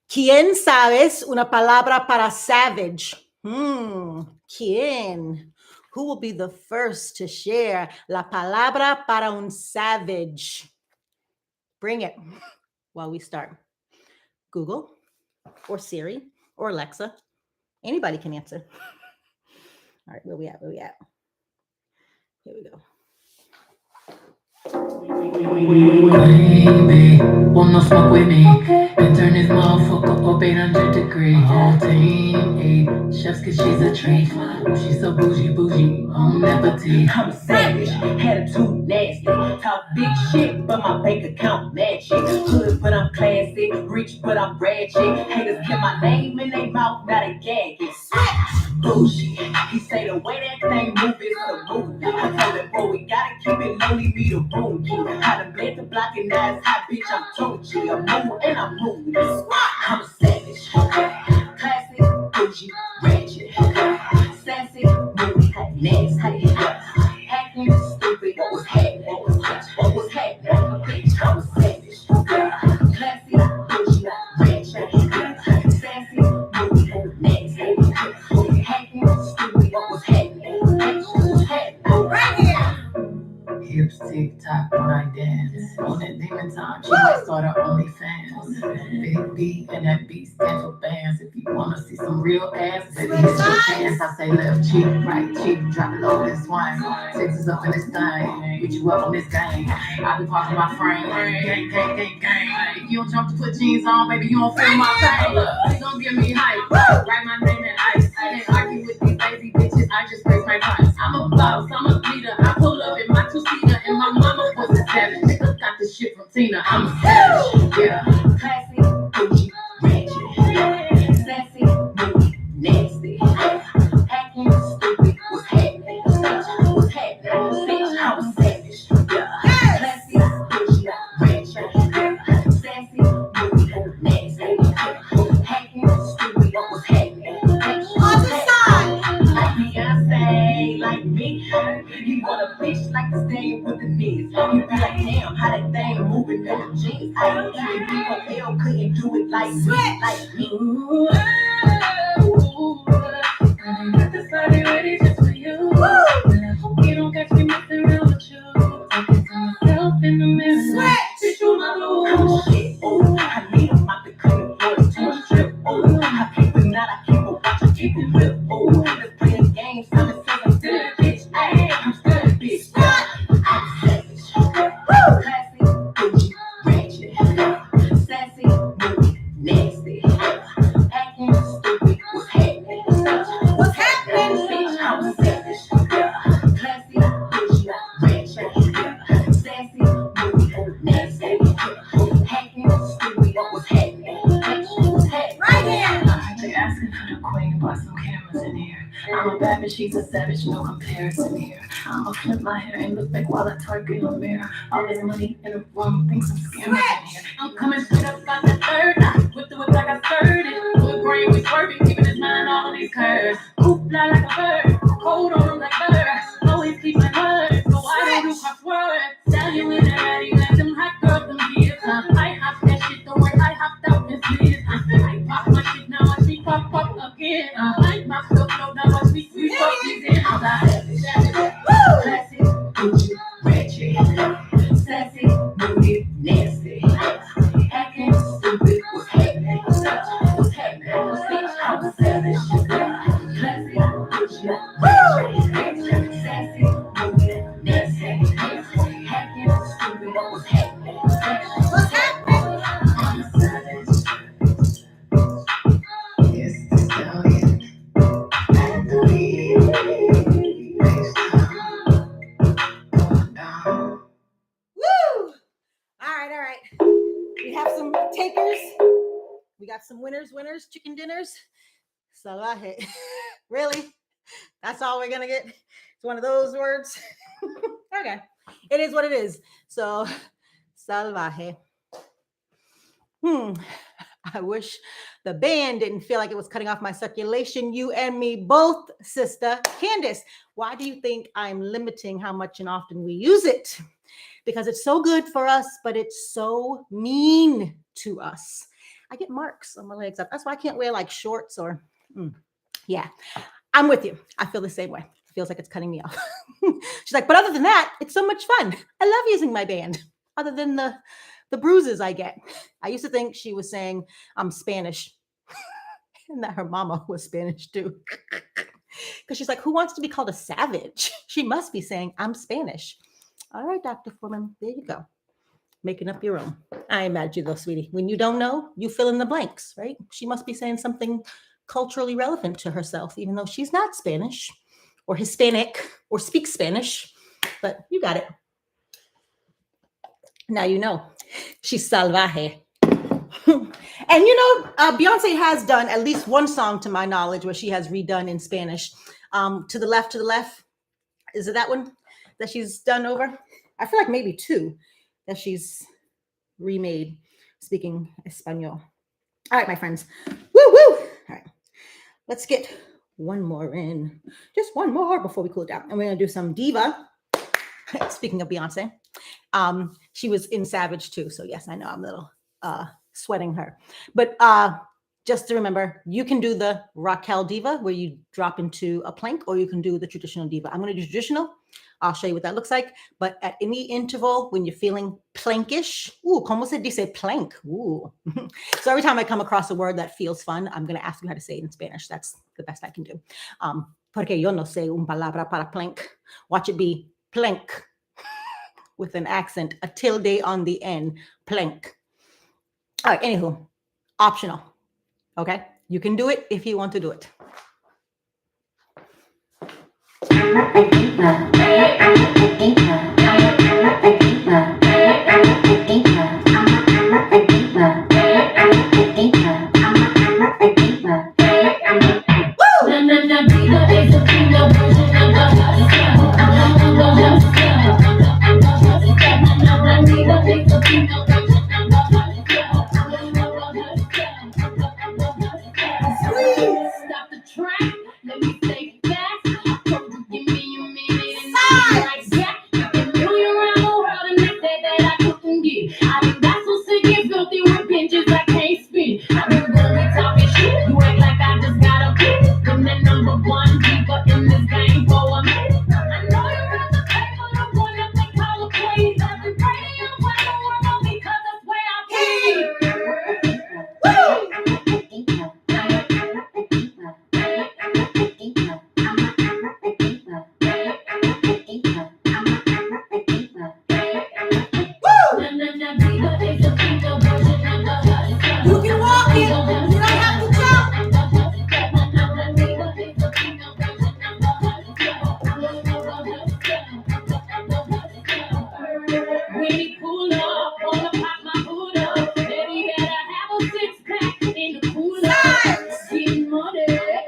¿quién sabes una palabra para savage? ¿Quién? Who will be the first to share la palabra para un savage? Bring it while we start. Google or Siri or Alexa. Anybody can answer. All right, where we at? Here we go. Baby, wanna smoke with me? And turn this motherfucker up 800 degrees. Whole team eat chefs cause she's a treat. Oh, she's so bougie, on appetite. I'm a savage, attitude nasty. Talk big shit, but my bank account match it. Hood, but I'm classy. Rich, but I'm ratchet. Haters get my name in their mouth, now they gag it. Bougie. He say the way that thing move is the movie. I told him, bro, we gotta keep it low, leave me the room. How to blend the block and now it's hot, bitch, I'm Tochi. I'm moving and I'm moving. I'm a savage. Classic, bougie, ratchet. Sassy, movie, nasty. Hacking, stupid, what was happening? What was happening? Bitch, I'm a savage. Classy, bougie, ratchet. Sassy, movie, nasty. Hacking, stupid, what was happening? Bitch, what was happening? Right here. Hips tick tock when I dance. On that demon time, she might start her OnlyFans. Big B and that B stands for bands. If you wanna see some real ass, baby, hit your hands. I say left cheek, right cheek, drop it low and swing. Texas up in this thing, put you up on this game. I be parking my frame, gang. If you don't jump to put jeans on, baby, you don't feel my pain. You gon' give me hype, write my name in ice. I ain't argue with these lazy bitches, I just raise my price. I'm a boss, I'm a leader, I pull up in my two-seater, and my mama was a savage. Nigga got this shit from Tina, I'm a savage, yeah. Classy, bougie, ratchet, sassy, movie, nasty, hacking, stupid, what's happening? Bitch, what's happening? Bitch, I'm a savage, yeah. Classy, bougie, ratchet, sassy, movie, nasty, hacking, stupid, what's happening? Bitch, what's happening? Like Beyonce, like me, you want a bitch like to stay with the knees. You be like, damn, how that thing moving in the jeans. I don't even be from hell, couldn't do it like me. Ooh, I got this body ready just for you. And I hope you don't catch me messing around with you. Talking to myself in the mirror. Bitch, you my lord. Shit, oh, I need a mop to clean the floor to a strip. Oh, I keep it not, I keep it watch, I keep it real. Oh, let's play a game, something says I'm still a bitch. I'm still a bitch. I'm savage. Classy, bougie, ratchet. Sassy, movie, nasty. Hacking, stupid, what's happening? What's happening? Bitch, I'm a savage. Classy, bougie, ratchet. Sassy, movie, nasty. Hacking, stupid, what's happening? Bitch, what's happening? Right here. They asking for the queen, but some cameras in here. I'm a bad bitch, she's a savage, no comparison here. I'ma flip my hair and look back while I twerk in the mirror. All this money in the room, think some scammers in here. I'm coming straight up about the third. With the whip like I stirred it. Good brain, we swerving, keeping his mind all on these curves. Hoop fly like a bird, cold on him like butter. Always keep my word, so I don't do crosswords. Tell you in the ready, let them hot girls, them kids. I hop that shit the way I hopped out this bitch. I pop my shit now, I see pop up again. I my stuff flow now, I see sweet up again. I'm not savage. Classy, bougie, ratchet, sassy, moody, nasty, hacking, stupid, what's happening? What's happening? Bitch, I'm a savage. Classy, bougie, ratchet, sassy, moody, nasty, hacking, stupid, what's happening? What's happening? I'm a savage. Yes, the stallion. And the weed. Woo! All right. We have some takers. We got some winners, chicken dinners. Salvaje. Really? That's all we're gonna get? It's one of those words. Okay. It is what it is. So salvaje. I wish the band didn't feel like it was cutting off my circulation. You and me both, sister Candace. Why do you think I'm limiting how much and often we use it? Because it's so good for us, but it's so mean to us. I get marks on my legs. That's why I can't wear like shorts or, yeah, I'm with you. I feel the same way. It feels like it's cutting me off. She's like, but other than that, it's so much fun. I love using my band, other than the bruises I get. I used to think she was saying I'm Spanish and that her mama was Spanish too. Because she's like, who wants to be called a savage? She must be saying I'm Spanish. All right, Dr. Foreman, there you go. Making up your own. I imagine you though, sweetie. When you don't know, you fill in the blanks, right? She must be saying something culturally relevant to herself, even though she's not Spanish or Hispanic or speaks Spanish, but you got it. Now you know. She's salvaje. And you know, Beyonce has done at least one song to my knowledge where she has redone in Spanish. To the left. Is it that one that she's done over? I feel like maybe two that she's remade speaking Espanol. All right, my friends. Woo, woo. All right. Let's get one more in. Just one more before we cool it down. And we're going to do some diva. Speaking of Beyonce. She was in Savage too. So yes, I know I'm a little sweating her. But just to remember, you can do the Raquel diva where you drop into a plank, or you can do the traditional diva. I'm going to do traditional. I'll show you what that looks like. But at any interval, when you're feeling plankish, ¿cómo se dice plank? So every time I come across a word that feels fun, I'm going to ask you how to say it in Spanish. That's the best I can do. Porque yo no sé un palabra para plank. Watch it be plank with an accent, a tilde on the end, plank. All right, anywho, optional. Okay, you can do it if you want to do it. I'm not a diva. I'm not a diva. I'm not a diva. I'm not a diva. I'm not a diva. I'm not a diva. I'm not a diva. I'm not a diva. Na diva is a female version of the hustler. Na diva is a female version of the hustler. Stop the track. Let me take it back. Give me a minute and I'm like that. You can do you around the world and they say that I couldn't get. I think that's so sick and filthy with pinches I can't spit. I been really talking shit. You act like I just got a bit. I'm the number one diva in this game for a minute. I know you got the paper, the one that they call a please. I've been praying around the world because that's where I be. You can walk it. You don't have to jump. Really cool up, wanna pop my hood up. Baby, better have a six-pack in the cooler. Getting money,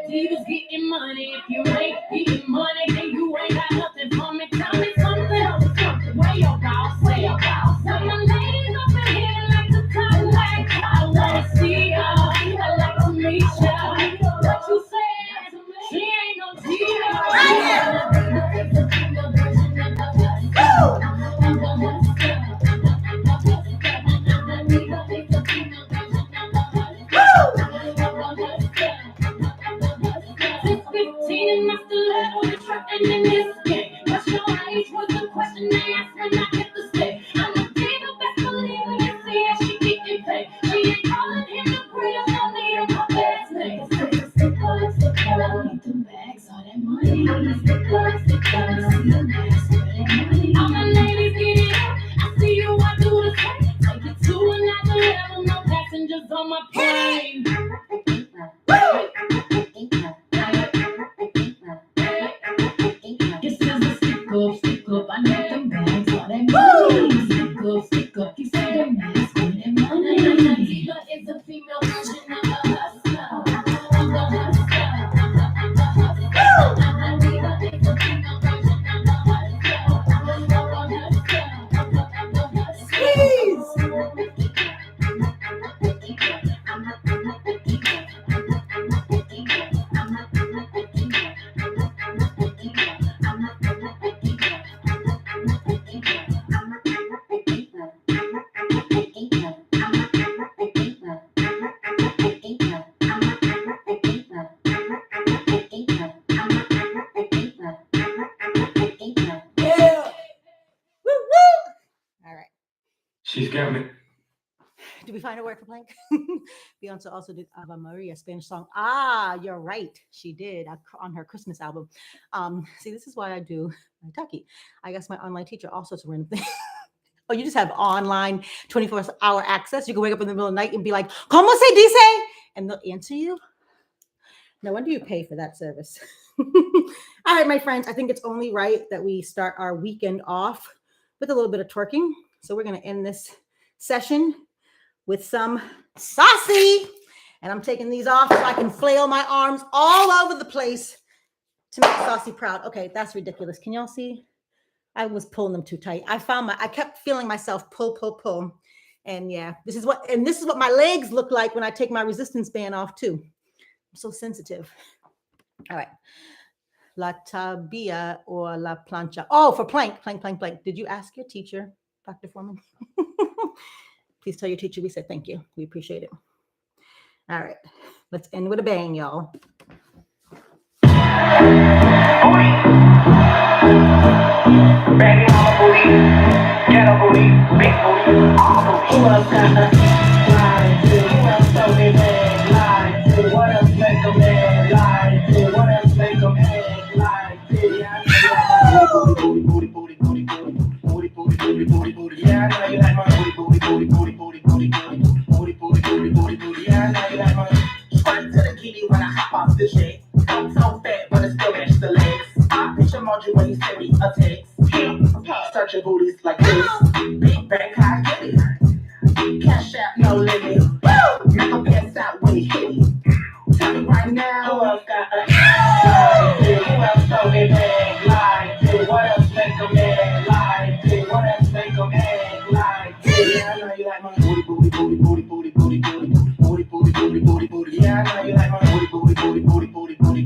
divas getting money. If you ain't getting money, then you ain't got nothing for me. Tell me something. Where your boss, where your boss? Some of the ladies up in here like to talk like I wanna see ya. I like to meet ya. What you say? She ain't no diva. And I still have on the track and in this game. What's your age was the question they asked when I hit the stage. I'm a diva, best believe when you see her, she getting paid. She ain't calling him the greatest, no need of my best name. Sticker, I need them bags, all that money. I'm a sticker, see the bags, all that money. All my ladies get it up, I see you, I do the same. Take it to another level, no passengers on my plane. This is a stick up, I need them bags, all that money. Stick up, you see the mask, all that money. Diva is a female version of a hustler. She's got me. Did we find a word for plank? Beyonce also did Ave Maria, Spanish song. You're right. She did on her Christmas album. See, this is why I do Kentucky. I guess my online teacher also to random things. Oh, you just have online 24-hour access. You can wake up in the middle of the night and be like, "Como se dice?" And they'll answer you. No wonder you pay for that service. All right, my friends, I think it's only right that we start our weekend off with a little bit of twerking. So we're going to end this session with some saucy. And I'm taking these off so I can flail my arms all over the place to make Saucy proud. Okay, that's ridiculous. Can y'all see? I was pulling them too tight. I kept feeling myself pull. And yeah, this is what my legs look like when I take my resistance band off too. I'm so sensitive. All right. La tabia or la plancha. Oh, for plank. Did you ask your teacher, Dr. Foreman? Please tell your teacher we said thank you. We appreciate it. All right. Let's end with a bang, y'all. Banging on the booty, ghetto booty, big booty, all booty. Who else got a line to? Who else so they bad line to? What else make a man lie to? What else make a man lie to? Yeah, I know you like my booty, booty, booty, booty, booty, booty, booty, booty, booty. Yeah, I know you like my booty, booty, booty, booty, booty, booty, booty, booty, booty, booty, booty, booty. Yeah, I know you like my. Straight to the kitty when I hop off the shit. I'm so fat, but it still matches the legs. I picture emoji when you send me a text. Searching booties like this. Big bank, I get it. Cash out, no limit. Make a pass out when you hit it. Tell me right now, who else got a lie to? Who else so they bad lie to? What else make a man lie to? What else make a man lie to? Yeah, I know you like my booty, booty, booty, booty, booty, booty, booty, booty, booty, booty, booty, booty. Yeah, I know you like my booty, booty, booty, booty, booty, booty,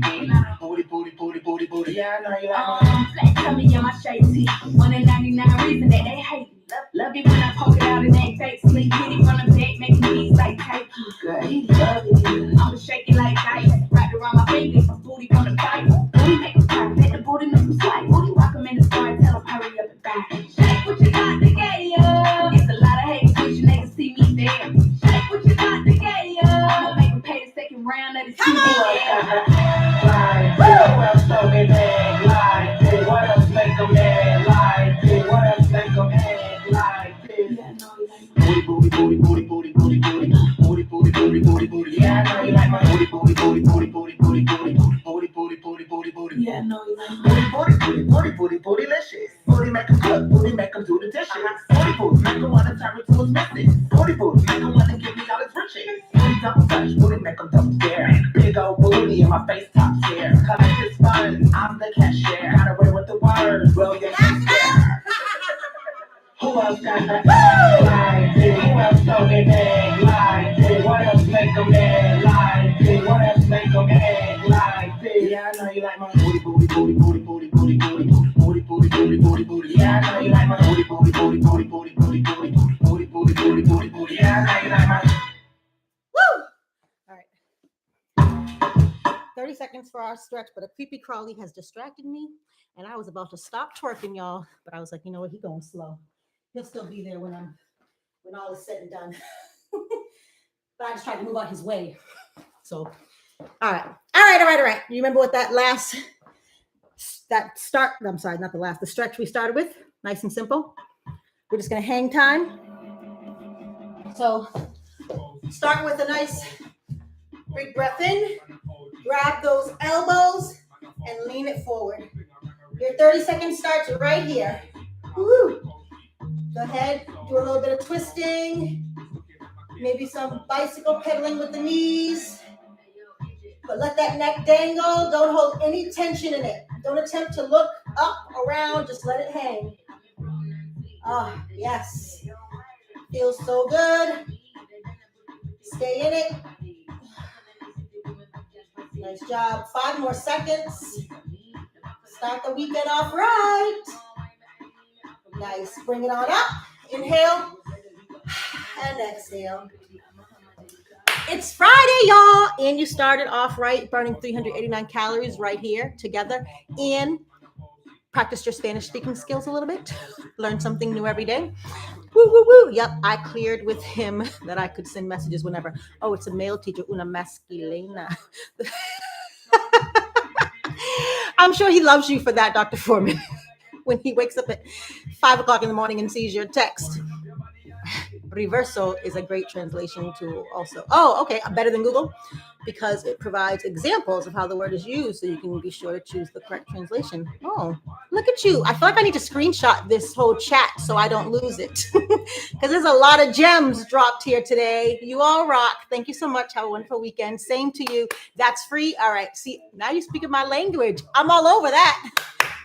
booty, booty, booty, booty, booty. Yeah, I know you like my. Flat tummy on my shade tee. 1 in 99 reason that they hate me. Love it when I poke it out and they fake sleep. Hit it from the back, make me eat like cake. Good, he love it. I'ma shake it like dice. Wrapped around my fingers, booty from the pipe. Booty make them cry, let the booty make them slide. Booty rock 'em in the store, tell 'em hurry up and buy. Shake what you got to get, yo. It's a lot of hate, wish they can see me there. Shake what you got to get, yo. I'ma make them pay the second round of the TV. Lie to? Who else so they bad lie to? What else make a man lie to? What else make a man lie to? Yeah, I know you like my Booty, booty, booty, booty, booty, booty, booty, booty, booty, booty, booty. Yeah, I know you like my Booty, booty, booty, booty, booty, booty, booty, booty, booty, booty, booty, booty. Yeah, I know you like my booty, booty, booty, booty, booty, bootylicious. Booty make 'em cook, booty make 'em do the dishes. Booty booty make 'em wanna turn me to his missus. Booty booty make 'em wanna give me all his riches. Booty double touch, booty make 'em double stare. Big old booty in my face top chair. Collect his funds, I'm the cashier. Got away with the words, well you can't share. Who else got the lie to? Who else so they bad lie to? What else make a man lie to? What else make a man lie to? Yeah, I know you like my Booty, booty, booty, booty, booty, booty, booty, booty, booty, booty, booty, booty. yeah, I know you like my Booty, booty, booty, booty, booty, booty, booty, booty, booty, booty, booty, booty. yeah, I know you like my. Woo! All right. 30 seconds for our stretch, but a creepy crawly has distracted me. And I was about to stop twerking, y'all. But I was like, you know what? He going slow. He'll still be there when all is said and done. But I just tried to move out his way. So, all right. You remember what the stretch we started with? Nice and simple. We're just gonna hang time. So, start with a nice big breath in. Grab those elbows and lean it forward. Your 30 seconds starts right here. Woo! Go ahead, do a little bit of twisting, maybe some bicycle pedaling with the knees, but let that neck dangle. Don't hold any tension in it. Don't attempt to look up, around, just let it hang. Ah, yes. Feels so good. Stay in it. Nice job. 5 more seconds. Start the weekend off right. Nice. Bring it on up. Inhale and exhale. It's Friday, y'all. And you started off right, burning 389 calories right here together. And practice your Spanish speaking skills a little bit. Learn something new every day. Woo, woo, woo. Yep, I cleared with him that I could send messages whenever. Oh, it's a male teacher, una masculina. I'm sure he loves you for that, Dr. Foreman. When he wakes up at 5 o'clock in the morning and sees your text. Reverso is a great translation tool also. Oh, okay, better than Google because it provides examples of how the word is used so you can be sure to choose the correct translation. Oh, look at you. I feel like I need to screenshot this whole chat so I don't lose it because there's a lot of gems dropped here today. You all rock. Thank you so much. Have a wonderful weekend. Same to you. That's free. All right. See, now you speak my language. I'm all over that.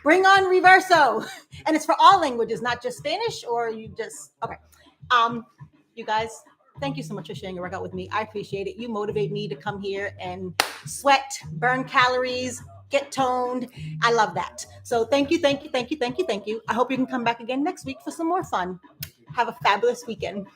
Bring on Reverso. And it's for all languages, not just Spanish or you just, okay. You guys, thank you so much for sharing your workout with me. I appreciate it. You motivate me to come here and sweat, burn calories, get toned. I love that. So thank you, thank you, thank you, thank you, thank you. I hope you can come back again next week for some more fun. Have a fabulous weekend.